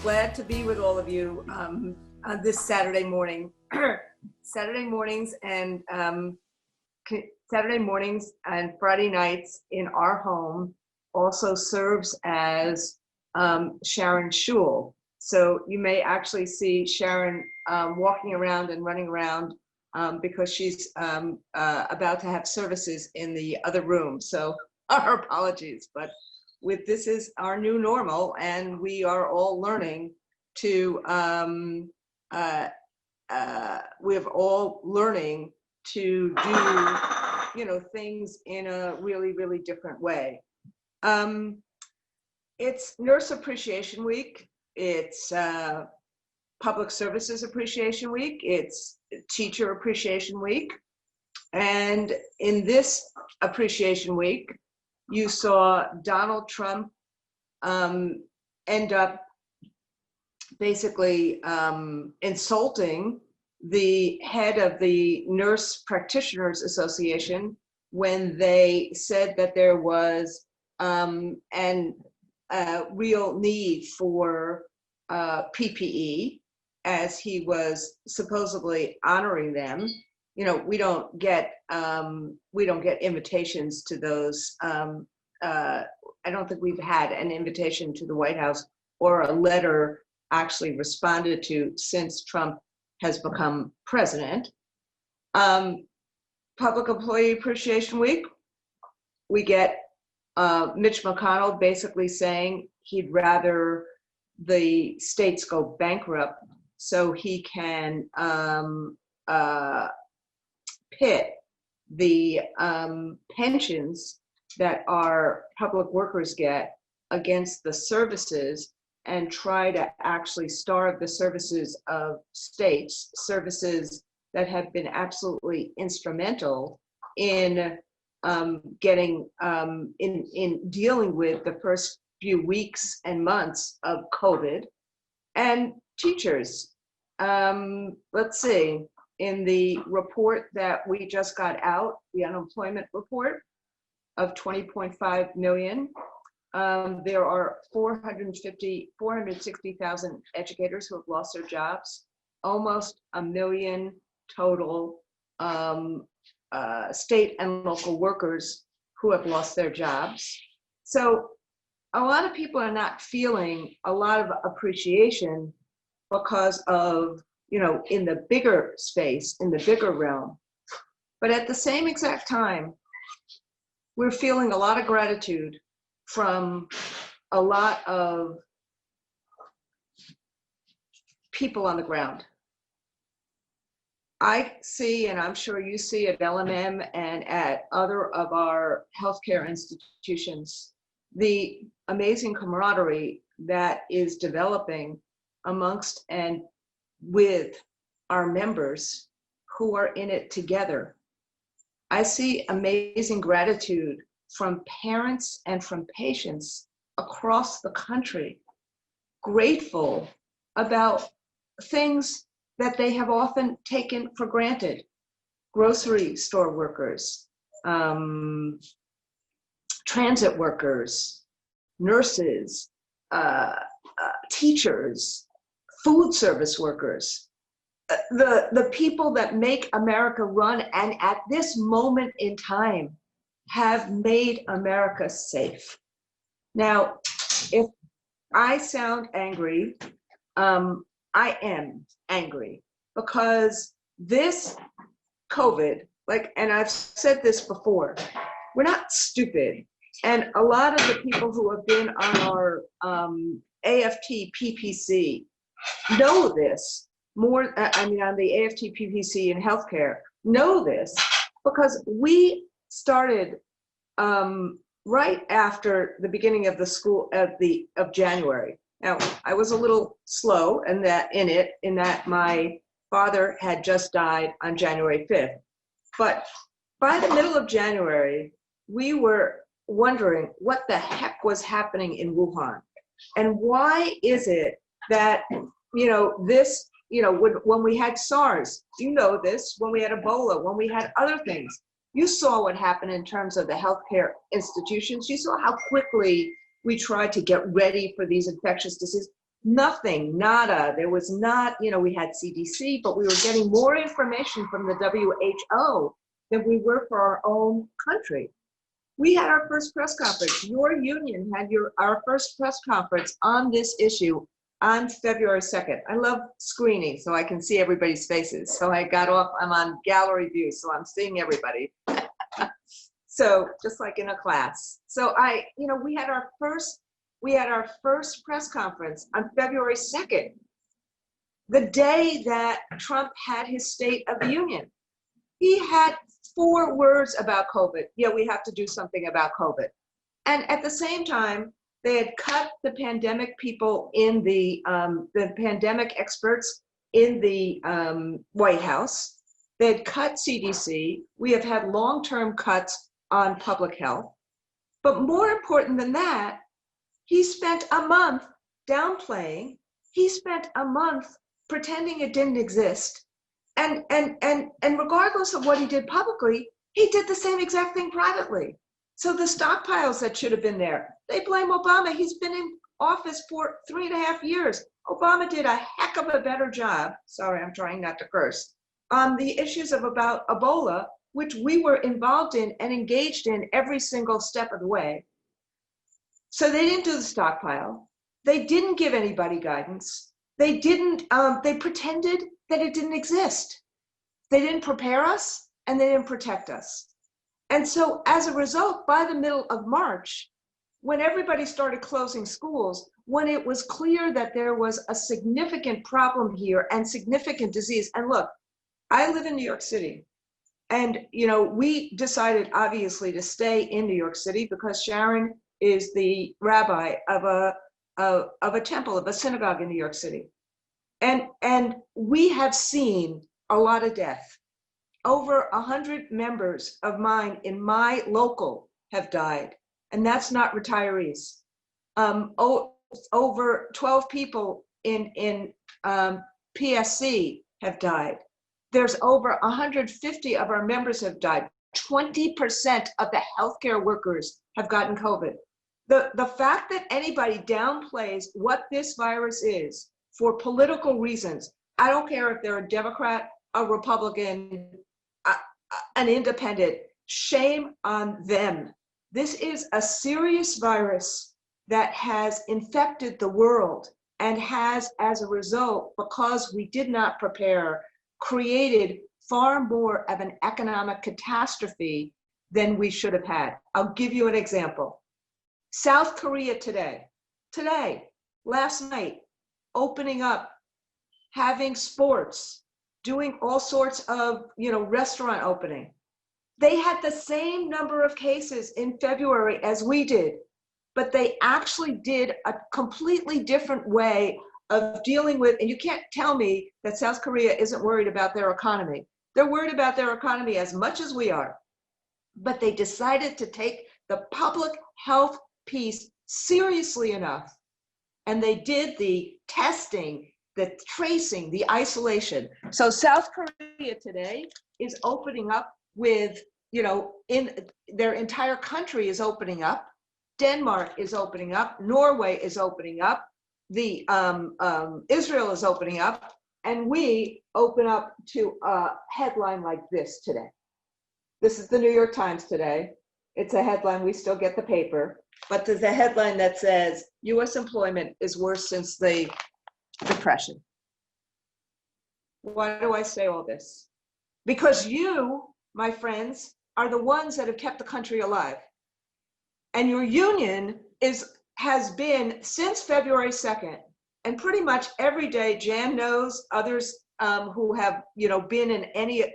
Glad to be with all of you on this Saturday morning. Saturday mornings and Friday nights in our home also serves as Sharon's shul. So you may actually see Sharon walking around and running around because she's about to have services in the other room. So our apologies, but this is our new normal, and we are all learning to we're all learning to do things in a really, really different way. It's Nurse Appreciation Week. It's Public Services Appreciation Week. It's Teacher Appreciation Week. And in this Appreciation Week, you saw Donald Trump end up basically insulting the head of the Nurse Practitioners Association when they said that there was real need for PPE, as he was supposedly honoring them. You know, we don't get invitations to those. I don't think we've had an invitation to the White House or a letter actually responded to since Trump has become president. Public Employee Appreciation Week, we get Mitch McConnell basically saying he'd rather the states go bankrupt so he can pit the pensions that our public workers get against the services and try to actually starve the services of states, services that have been absolutely instrumental in dealing with the first few weeks and months of COVID. And teachers, let's see, in the report that we just got out, the unemployment report of 20.5 million, there are 460,000 educators who have lost their jobs, almost 1 million total state and local workers who have lost their jobs. So a lot of people are not feeling a lot of appreciation because of, in the bigger space, in the bigger realm. But at the same exact time, we're feeling a lot of gratitude from a lot of people on the ground. I see, and I'm sure you see at LMM and at other of our healthcare institutions, the amazing camaraderie that is developing amongst and with our members who are in it together. I see amazing gratitude from parents and from patients across the country, grateful about things that they have often taken for granted. Grocery store workers, transit workers, nurses, teachers, food service workers, the people that make America run, and at this moment in time have made America safe. Now, if I sound angry, I am angry because this COVID, and I've said this before, we're not stupid. And a lot of the people who have been on our AFT PPC know this more, on the AFT PPC in healthcare, know this because we started right after the beginning of the school of January. Now, I was a little slow in that my father had just died on January 5th. But by the middle of January, we were wondering what the heck was happening in Wuhan. And why is it that, when we had SARS, this, when we had Ebola, when we had other things, you saw what happened in terms of the healthcare institutions. You saw how quickly we tried to get ready for these infectious diseases. Nothing, nada. There was not, we had CDC, but we were getting more information from the WHO than we were for our own country. We had our first press conference. Your union had our first press conference on this issue on February 2nd. I love screening so I can see everybody's faces. So I got off, I'm on gallery view, so I'm seeing everybody. So just like in a class. So we had our first press conference on February 2nd, the day that Trump had his State of the Union. He had 4 words about COVID. Yeah, we have to do something about COVID. And at the same time, they had cut the pandemic people in the pandemic experts in the White House. They had cut CDC. We have had long-term cuts on public health. But more important than that, he spent a month downplaying. He spent a month pretending it didn't exist. And regardless of what he did publicly, he did the same exact thing privately. So the stockpiles that should have been there, they blame Obama. He's been in office for 3.5 years. Obama did a heck of a better job, sorry, I'm trying not to curse, on the issues about Ebola, which we were involved in and engaged in every single step of the way. So they didn't do the stockpile. They didn't give anybody guidance. They pretended that it didn't exist. They didn't prepare us and they didn't protect us. And so as a result, by the middle of March, when everybody started closing schools, when it was clear that there was a significant problem here and significant disease, and look, I live in New York City. And, we decided obviously to stay in New York City because Sharon is the rabbi of a temple, of a synagogue in New York City. And we have seen a lot of death. Over 100 members of mine in my local have died, and that's not retirees. Over 12 people in PSC have died. There's over 150 of our members have died. 20% of the healthcare workers have gotten COVID. The fact that anybody downplays what this virus is for political reasons, I don't care if they're a Democrat, a Republican, an independent, shame on them. This is a serious virus that has infected the world and has, as a result, because we did not prepare, created far more of an economic catastrophe than we should have had. I'll give you an example. South Korea today, last night, opening up, having sports, doing all sorts of, restaurant opening. They had the same number of cases in February as we did, but they actually did a completely different way of dealing with, and you can't tell me that South Korea isn't worried about their economy. They're worried about their economy as much as we are, but they decided to take the public health piece seriously enough, and they did the testing, the tracing, the isolation. So South Korea today is opening up with, in their entire country is opening up. Denmark is opening up. Norway is opening up. Israel is opening up. And we open up to a headline like this today. This is the New York Times today. It's a headline, we still get the paper, but there's a headline that says, U.S. employment is worse since the Depression. Why do I say all this? Because you, my friends, are the ones that have kept the country alive. And your union has been since February 2nd, and pretty much every day, Jan knows, others who have been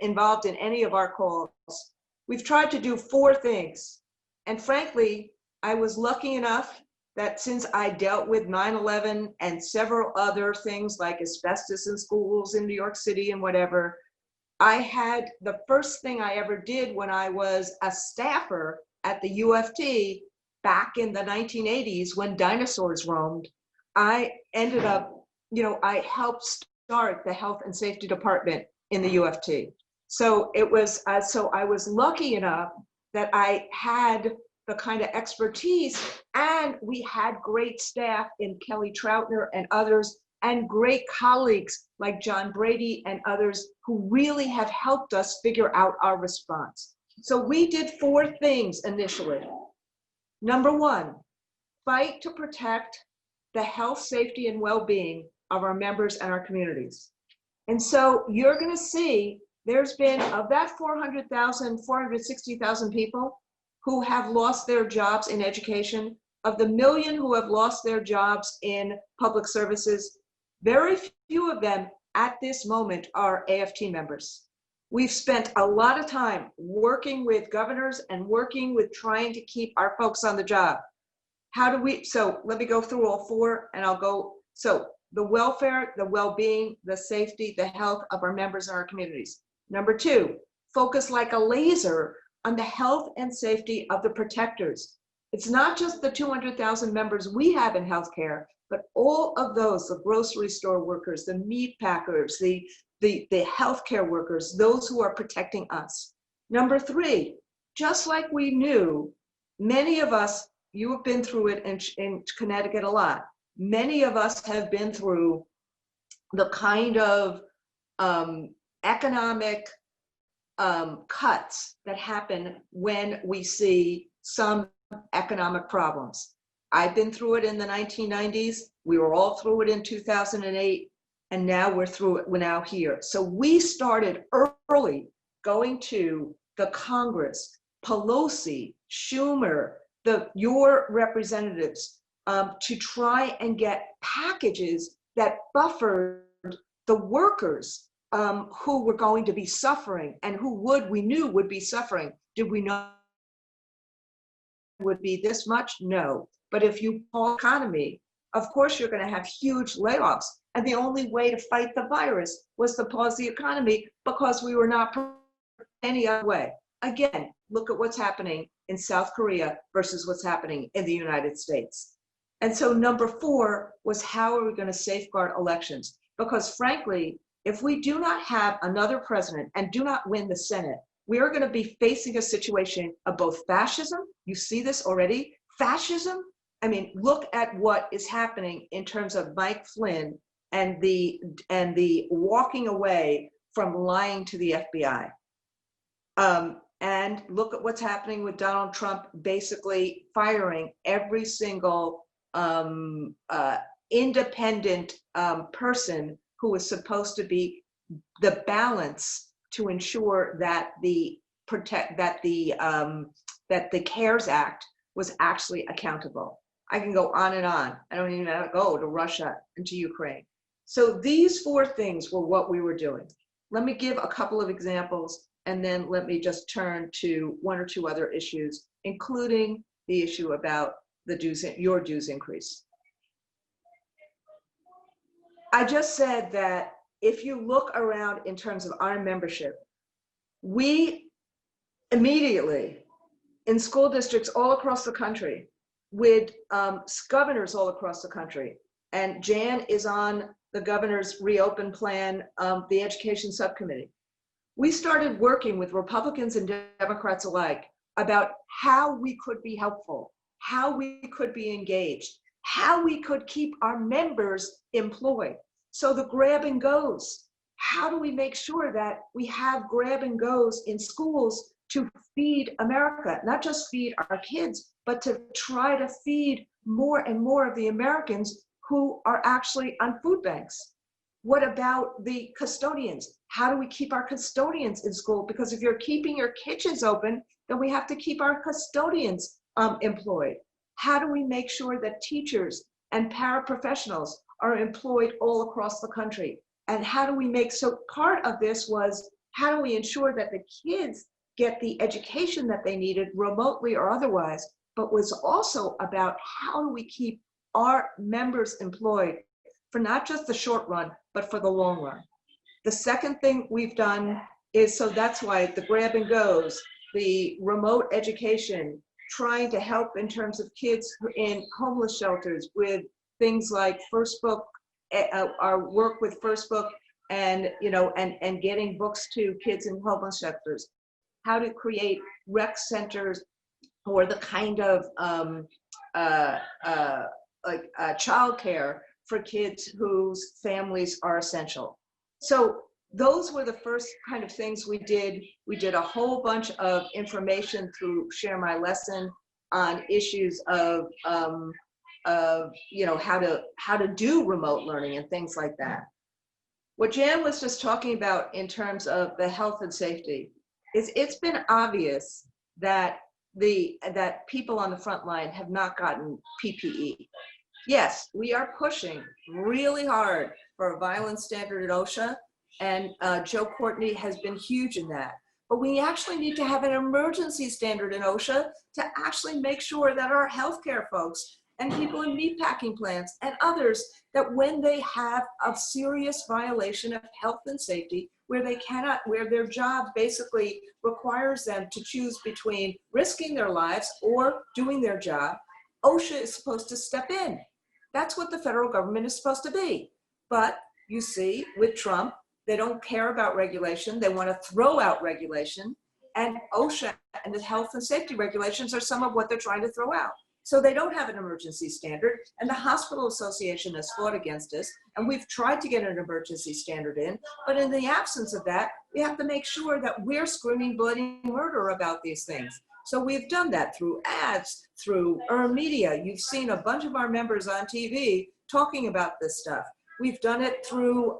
involved in any of our calls, we've tried to do 4 things. And frankly, I was lucky enough that since I dealt with 9/11 and several other things like asbestos in schools in New York City and whatever, I had the first thing I ever did when I was a staffer at the UFT back in the 1980s when dinosaurs roamed. I ended up, I helped start the health and safety department in the UFT. So it was, so I was lucky enough that I had the kind of expertise, and we had great staff in Kelly Troutner and others, and great colleagues like John Brady and others who really have helped us figure out our response. So we did 4 things initially. Number 1, fight to protect the health, safety, and well-being of our members and our communities. And so you're going to see there's been, of that 460,000 people who have lost their jobs in education, of the million who have lost their jobs in public services, very few of them at this moment are AFT members. We've spent a lot of time working with governors and working with trying to keep our folks on the job. How do we, so let me go through all 4 and I'll go. So the welfare, the well-being, the safety, the health of our members and our communities. Number 2, focus like a laser on the health and safety of the protectors. It's not just the 200,000 members we have in healthcare, but all of those, the grocery store workers, the meat packers, the healthcare workers, those who are protecting us. Number 3, just like we knew, many of us, you have been through it in Connecticut a lot. Many of us have been through the kind of economic cuts that happen when we see some economic problems. I've been through it in the 1990s. We were all through it in 2008. And now we're through it, we're now here. So we started early going to the Congress, Pelosi, Schumer, your representatives, to try and get packages that buffered the workers who were going to be suffering and who we knew would be suffering. Did we know it would be this much? No. But if you pause the economy, of course you're going to have huge layoffs. And the only way to fight the virus was to pause the economy because we were not prepared any other way. Again, look at what's happening in South Korea versus what's happening in the United States. And so number 4 was, how are we going to safeguard elections? Because frankly, if we do not have another president and do not win the Senate, we are going to be facing a situation of both fascism. You see this already. Fascism. I mean, look at what is happening in terms of Mike Flynn and the walking away from lying to the FBI. And look at what's happening with Donald Trump basically firing every single independent person who was supposed to be the balance to ensure that the CARES Act was actually accountable. I can go on and on. I don't even have to go to Russia and to Ukraine. So these 4 things were what we were doing. Let me give a couple of examples, and then let me just turn to 1 or 2 other issues, including the issue about the dues, your dues increase. I just said that if you look around in terms of our membership, we immediately, in school districts all across the country, with governors all across the country, and Jan is on the governor's reopen plan, the education subcommittee. We started working with Republicans and Democrats alike about how we could be helpful, how we could be engaged, how we could keep our members employed. So the grab and goes, how do we make sure that we have grab and goes in schools to feed America, not just feed our kids, but to try to feed more and more of the Americans who are actually on food banks? What about the custodians? How do we keep our custodians in school? Because if you're keeping your kitchens open, then we have to keep our custodians employed. How do we make sure that teachers and paraprofessionals are employed all across the country? And how do we make, so part of this was, how do we ensure that the kids get the education that they needed remotely or otherwise, but was also about how do we keep our members employed for not just the short run, but for the long run. The second thing we've done is, so that's why the grab and goes, the remote education, trying to help in terms of kids in homeless shelters with things like First Book, our work with First Book, and and getting books to kids in homeless shelters. How to create rec centers, or the kind of childcare for kids whose families are essential. So those were the first kind of things we did. We did a whole bunch of information through Share My Lesson on issues of you know, how to do remote learning and things like that. What Jan was just talking about in terms of the health and safety is it's been obvious that that people on the front line have not gotten PPE. Yes, we are pushing really hard for a violence standard at OSHA, and Joe Courtney has been huge in that. But we actually need to have an emergency standard in OSHA to actually make sure that our healthcare folks and people in meatpacking plants and others, that when they have a serious violation of health and safety, where they cannot, where their job basically requires them to choose between risking their lives or doing their job, OSHA is supposed to step in. That's what the federal government is supposed to be. But you see, with Trump, they don't care about regulation. They want to throw out regulation. And OSHA and the health and safety regulations are some of what they're trying to throw out. So they don't have an emergency standard. And the Hospital Association has fought against us. And we've tried to get an emergency standard in. But in the absence of that, we have to make sure that we're screaming bloody murder about these things. So we've done that through ads, through earned media. You've seen a bunch of our members on TV talking about this stuff. We've done it through,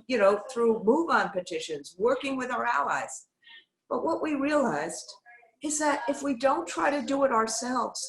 you know, through move-on petitions, working with our allies. But what we realized is that if we don't try to do it ourselves,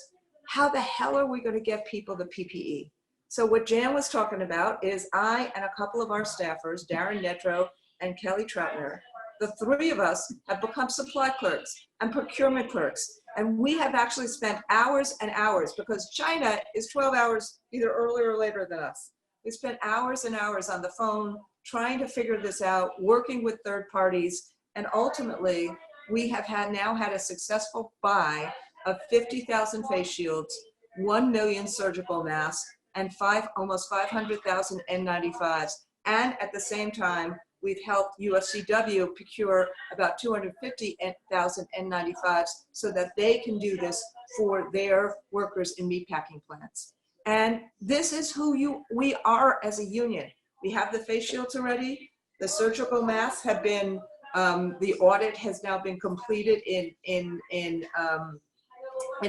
how the hell are we going to get people the PPE? So what Jan was talking about is I and a couple of our staffers, Darren Nedrow and Kelly Troutner, the three of us have become supply clerks and procurement clerks. And we have actually spent hours and hours, because China is 12 hours either earlier or later than us. We spent hours and hours on the phone trying to figure this out, working with third parties, and ultimately we have now had a successful buy of 50,000 face shields, 1 million surgical masks, and almost 500,000 N95s. And at the same time, we've helped UFCW procure about 250,000 N95s so that they can do this for their workers in meatpacking plants. And this is who we are as a union. We have the face shields already. The surgical masks have been, the audit has now been completed in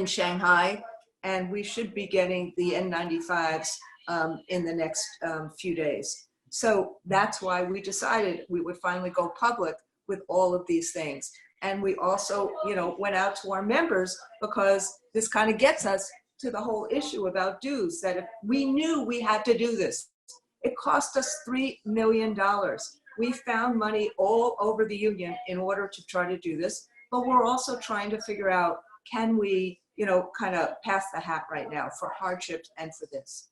Shanghai, and we should be getting the N95s in the next few days. So that's why we decided we would finally go public with all of these things. And we also, you know, went out to our members, because this kind of gets us to the whole issue about dues, that if we knew we had to do this, it cost us $3 million. We found money all over the union in order to try to do this, but we're also trying to figure out, can we, you know, kind of pass the hat right now for hardships and for this.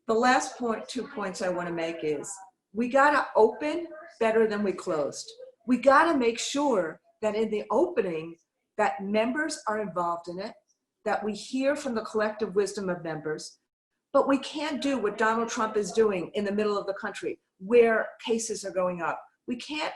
The last 2 points I want to make is, we got to open better than we closed. We got to make sure that in the opening, that members are involved in it, that we hear from the collective wisdom of members, but we can't do what Donald Trump is doing in the middle of the country where cases are going up. We can't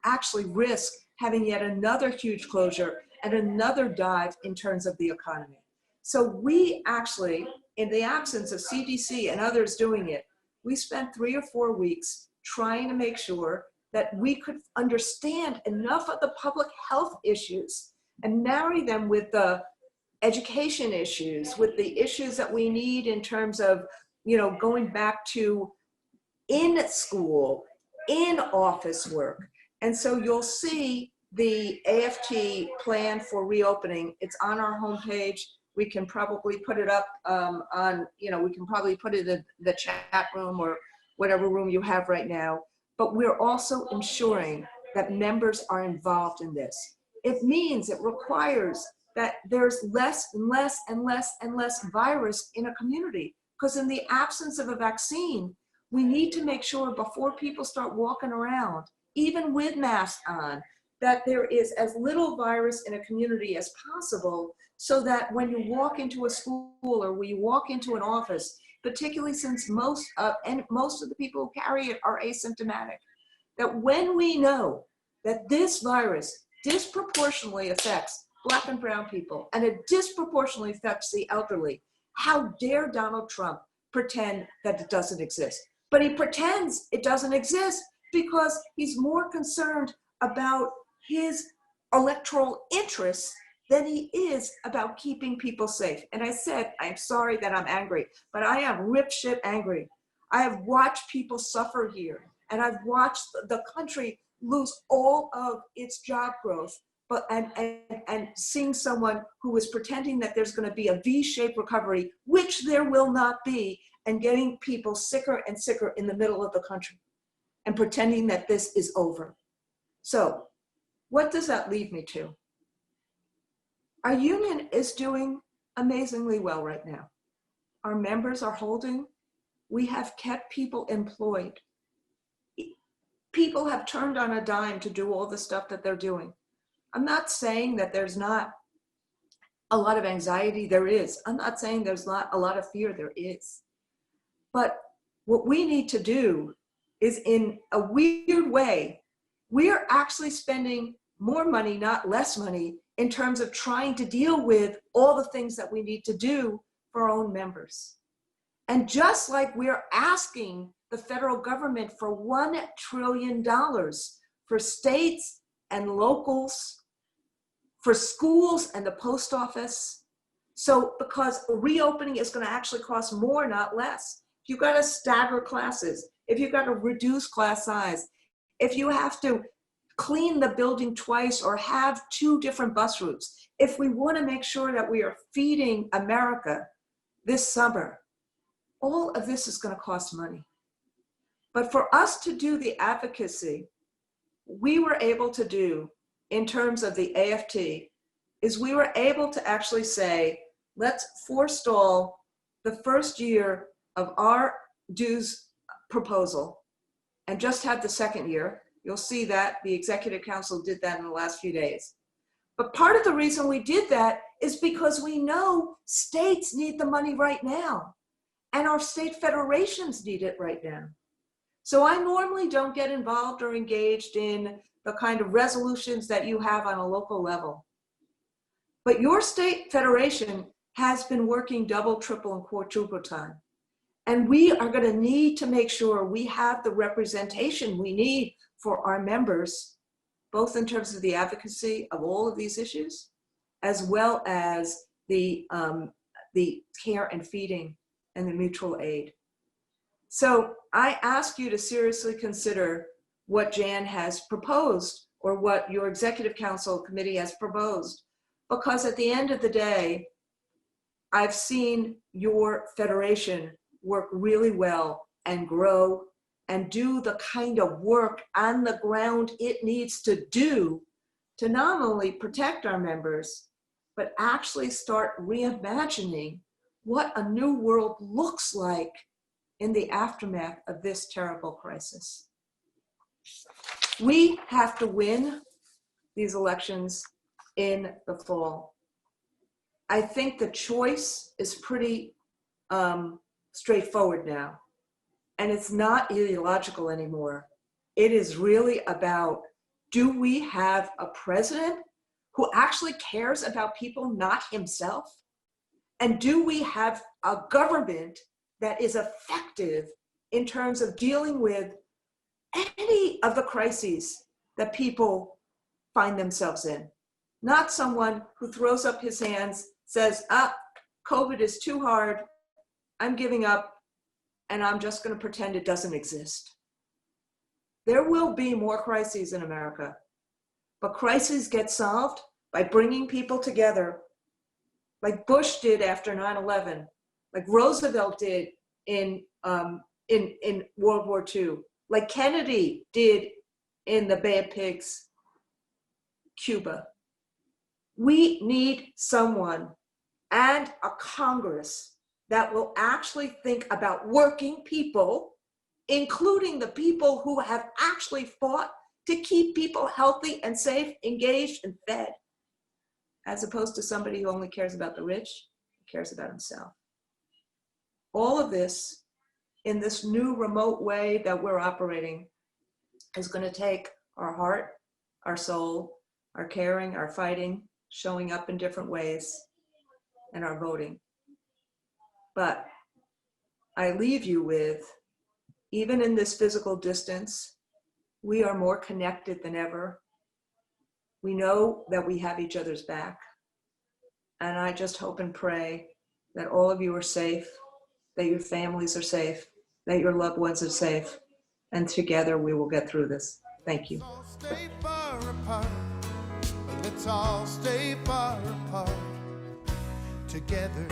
actually risk having yet another huge closure and another dive in terms of the economy. So we actually, in the absence of CDC and others doing it, we spent 3 or 4 weeks trying to make sure that we could understand enough of the public health issues and marry them with the education issues, with the issues that we need in terms of, you know, going back to in school, in office work. And so you'll see the AFT plan for reopening. It's on our homepage. We can probably put it up on, you know, we can probably put it in the chat room or whatever room you have right now. But we're also ensuring that members are involved in this. It means, it requires that there's less and less and less and less virus in a community, because in the absence of a vaccine, we need to make sure before people start walking around, even with masks on, that there is as little virus in a community as possible, so that when you walk into a school or when you walk into an office, particularly since most of the people who carry it are asymptomatic, that when we know that this virus disproportionately affects Black and brown people, and it disproportionately affects the elderly. How dare Donald Trump pretend that it doesn't exist? But he pretends it doesn't exist because he's more concerned about his electoral interests than he is about keeping people safe. And I said, I'm sorry that I'm angry, but I am rip shit angry. I have watched people suffer here, and I've watched the country lose all of its job growth, but and seeing someone who is pretending that there's going to be a V-shaped recovery, which there will not be, and getting people sicker and sicker in the middle of the country, and pretending that this is over. So what does that lead me to? Our union is doing amazingly well right now. Our members are holding. We have kept people employed. People have turned on a dime to do all the stuff that they're doing. I'm not saying that there's not a lot of anxiety. There is. I'm not saying there's not a lot of fear. There is. But what we need to do is, in a weird way, we are actually spending more money, not less money, in terms of trying to deal with all the things that we need to do for our own members. And just like we're asking the federal government for $1 trillion for states and locals, for schools and the post office. So because reopening is going to actually cost more, not less. If you've got to stagger classes, if you've got to reduce class size, if you have to clean the building twice or have 2 different bus routes, if we want to make sure that we are feeding America this summer, all of this is going to cost money. But for us to do the advocacy we were able to do in terms of the AFT is we were able to actually say, let's forestall the first year of our dues proposal and just have the second year. You'll see that the Executive Council did that in the last few days. But part of the reason we did that is because we know states need the money right now, and our state federations need it right now. So I normally don't get involved or engaged in the kind of resolutions that you have on a local level. But your state federation has been working double, triple, and quadruple time. And we are going to need to make sure we have the representation we need for our members, both in terms of the advocacy of all of these issues, as well as the care and feeding and the mutual aid. So I ask you to seriously consider what Jan has proposed or what your Executive Council committee has proposed, because at the end of the day, I've seen your federation work really well and grow and do the kind of work on the ground it needs to do to not only protect our members, but actually start reimagining what a new world looks like in the aftermath of this terrible crisis. We have to win these elections in the fall. I think the choice is pretty straightforward now. And it's not ideological anymore. It is really about, do we have a president who actually cares about people, not himself? And do we have a government that is effective in terms of dealing with any of the crises that people find themselves in? Not someone who throws up his hands, says, COVID is too hard, I'm giving up, and I'm just going to pretend it doesn't exist. There will be more crises in America, but crises get solved by bringing people together, like Bush did after 9/11, like Roosevelt did in World War II, like Kennedy did in the Bay of Pigs, Cuba. We need someone and a Congress that will actually think about working people, including the people who have actually fought to keep people healthy and safe, engaged, and fed, as opposed to somebody who only cares about the rich, cares about himself. All of this, in this new remote way that we're operating, is going to take our heart, our soul, our caring, our fighting, showing up in different ways, and are voting. But I leave you with, even in this physical distance, we are more connected than ever. We know that we have each other's back. And I just hope and pray that all of you are safe, that your families are safe, that your loved ones are safe, and together we will get through this. Thank you. Stay far apart, but let's all stay far apart together.